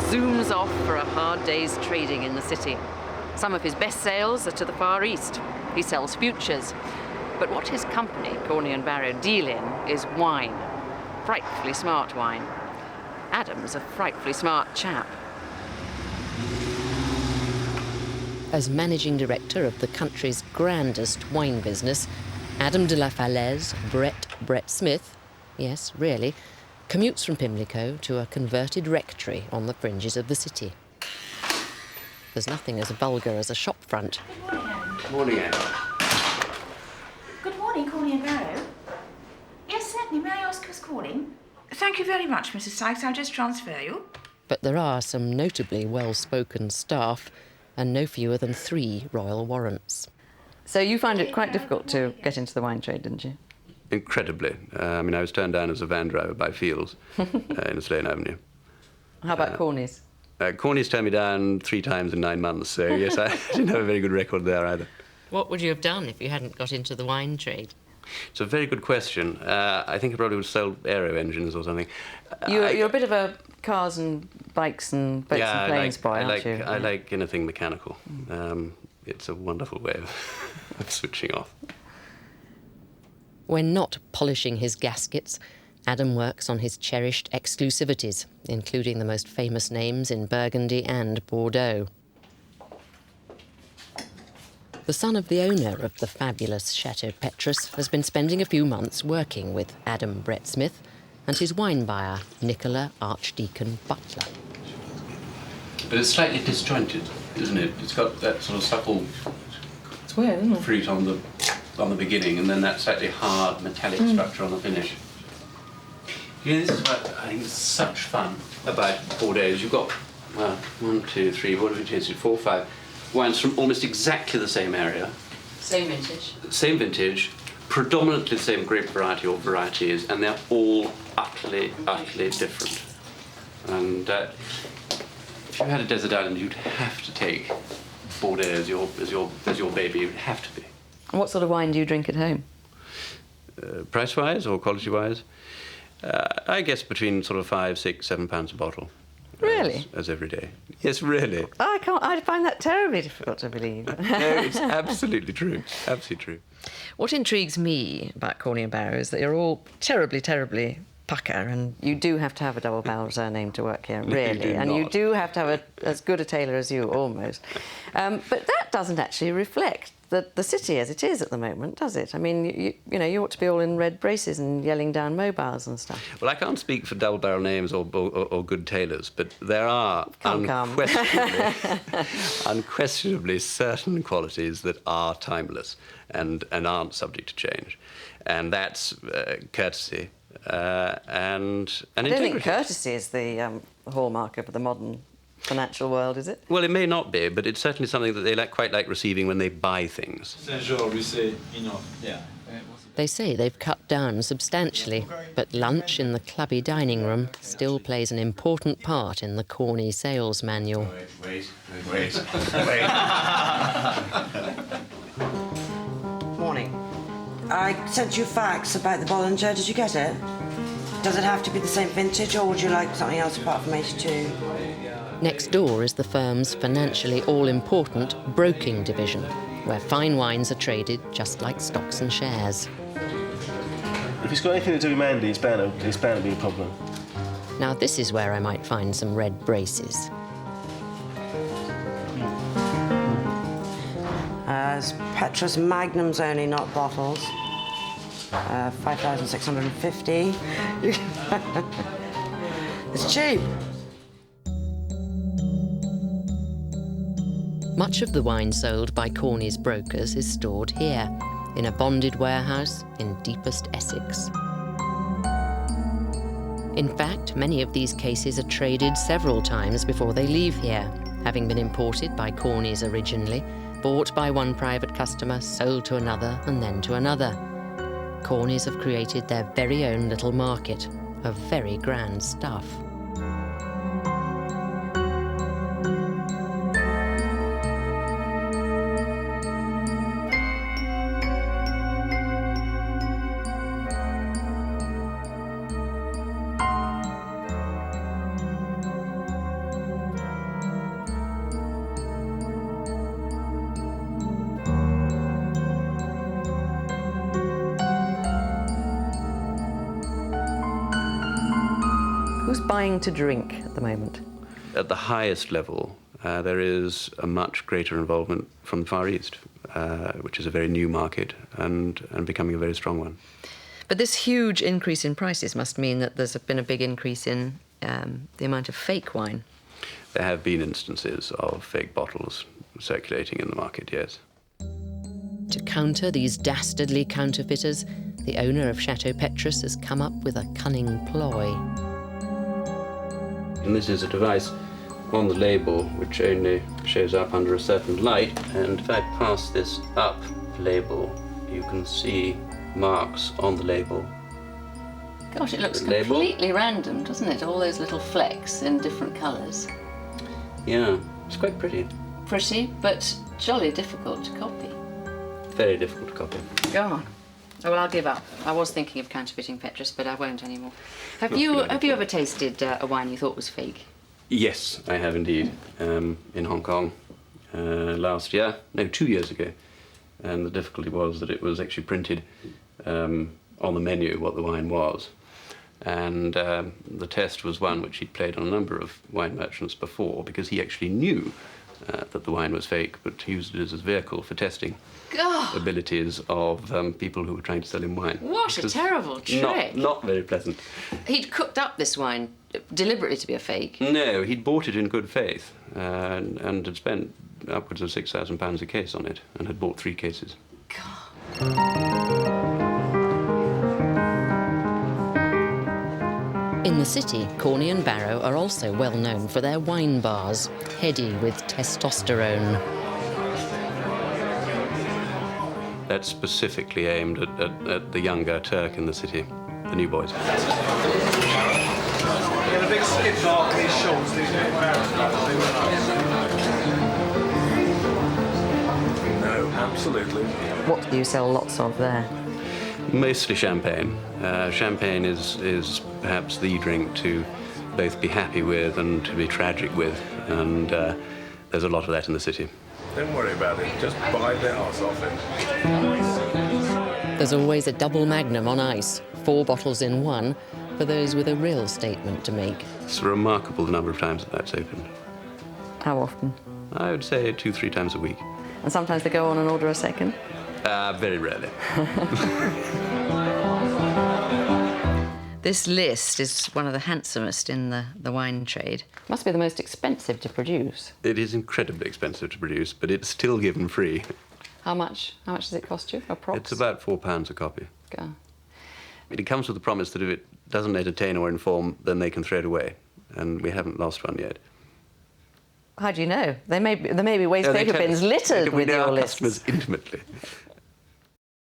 zooms off for a hard day's trading in the city. Some of his best sales are to the Far East. He sells futures. But what his company, Corney and Barrow, deal in is wine. Frightfully smart wine. Adam's a frightfully smart chap. As managing director of the country's grandest wine business, Adam de la Falaise, Brett Smith, yes, really, commutes from Pimlico to a converted rectory on the fringes of the city. There's nothing as vulgar as a shop front. Good morning, Anne. Good morning, Corney and Barrow. Yes, certainly. May I ask who's calling? Thank you very much, Mrs. Sykes. I'll just transfer you. But there are some notably well-spoken staff and no fewer than 3 royal warrants. So you found it quite difficult to get into the wine trade, didn't you? Incredibly. I was turned down as a van driver by Fields in Slane Avenue. How about Corney's? Corney's turned me down 3 times in 9 months, so yes, I didn't have a very good record there either. What would you have done if you hadn't got into the wine trade? It's a very good question. I think I probably would sell aero engines or something. You're a bit of a cars and bikes and boats and planes boy, aren't you? I like anything mechanical. It's a wonderful way of switching off. When not polishing his gaskets, Adam works on his cherished exclusivities, including the most famous names in Burgundy and Bordeaux. The son of the owner of the fabulous Chateau Petrus has been spending a few months working with Adam Brett Smith and his wine buyer, Nicola Archdeacon Butler. But it's slightly disjointed, isn't it? It's got that sort of supple It's weird, isn't it? fruit on the beginning, and then that slightly hard metallic structure on the finish. This is what I think is such fun about Bordeaux. You've got 1, 2, 3, what have we tasted? 4, 5 wines from almost exactly the same area. Same vintage. Same vintage, predominantly the same grape variety or varieties, and they're all utterly different. And if you had a desert island, you'd have to take Bordeaux as your baby. You'd have to be. And what sort of wine do you drink at home? Price-wise or quality-wise? I guess between sort of £5, £6, £7 a bottle. Really? As every day. Yes, really. I find that terribly difficult to believe. No, it's absolutely true. Absolutely true. What intrigues me about Corney and Barrow is that you're all terribly, terribly pucker, and you do have to have a double-barrel surname to work here, really. No, you do have to have as good a tailor as you, almost. But that doesn't actually reflect the city as it is at the moment, does it? I mean, you ought to be all in red braces and yelling down mobiles and stuff. Well, I can't speak for double-barrel names or good tailors, but there are unquestionably certain qualities that are timeless and aren't subject to change. And that's courtesy and integrity. I don't think courtesy is the hallmark of the modern financial world, is it? Well, it may not be, but it's certainly something that they quite like receiving when they buy things. They say they've cut down substantially, but lunch in the clubby dining room still plays an important part in the Corney sales manual. Wait. Morning. I sent you a fax about the Bollinger. Did you get it? Does it have to be the same vintage, or would you like something else apart from 82? Next door is the firm's financially all-important broking division, where fine wines are traded just like stocks and shares. If it's got anything to do with Mandy, it's bound to be a problem. Now this is where I might find some red braces. Petrus Magnums only, not bottles. 5,650. It's cheap. Much of the wine sold by Corney's brokers is stored here, in a bonded warehouse in deepest Essex. In fact, many of these cases are traded several times before they leave here, having been imported by Corney's originally, bought by one private customer, sold to another, and then to another. Corneys have created their very own little market of very grand stuff. Who's buying to drink at the moment? At the highest level, there is a much greater involvement from the Far East, which is a very new market and becoming a very strong one. But this huge increase in prices must mean that there's been a big increase in the amount of fake wine. There have been instances of fake bottles circulating in the market, yes. To counter these dastardly counterfeiters, the owner of Chateau Petrus has come up with a cunning ploy. And this is a device on the label which only shows up under a certain light, and if I pass this up the label, you can see marks on the label. Gosh, it looks The label. completely random, doesn't it? All those little flecks in different colours. Yeah, it's quite pretty. Pretty, but jolly difficult to copy. Very difficult to copy. Go on. Oh, well, I'll give up. I was thinking of counterfeiting Petrus, but I won't anymore. Have Not you good idea. ever tasted a wine you thought was fake? Yes, I have indeed. In Hong Kong last year, no, 2 years ago. And the difficulty was that it was actually printed on the menu what the wine was. And the test was one which he'd played on a number of wine merchants before, because he actually knew that the wine was fake, but he used it as a vehicle for testing God, abilities of people who were trying to sell him wine. what Which a was terrible trick. Not very pleasant. He'd cooked up this wine deliberately to be a fake. No, he'd bought it in good faith and had spent upwards of £6,000 a case on it, and had bought 3 cases. In the city, Corney and Barrow are also well known for their wine bars, heady with testosterone. That's specifically aimed at the younger Turk in the city, the new boys. Get a big skid mark on his shoulders. No, absolutely. What do you sell lots of there? Mostly champagne. Champagne is perhaps the drink to both be happy with and to be tragic with, and there's a lot of that in the city. Don't worry about it. Just buy the arse off it. There's always a double magnum on ice, 4 bottles in one, for those with a real statement to make. It's a remarkable number of times that that's opened. How often? I would say 2-3 times a week. And sometimes they go on and order a second? Very rarely. This list is one of the handsomest in the wine trade. Must be the most expensive to produce. It is incredibly expensive to produce, but it's still given free. How much does it cost you? Approx? It's about £4 a copy. Go. It comes with the promise that if it doesn't entertain or inform, then they can throw it away. And we haven't lost one yet. How do you know? There may be waste No, they paper tell bins us. littered We with know your our lists. customers intimately.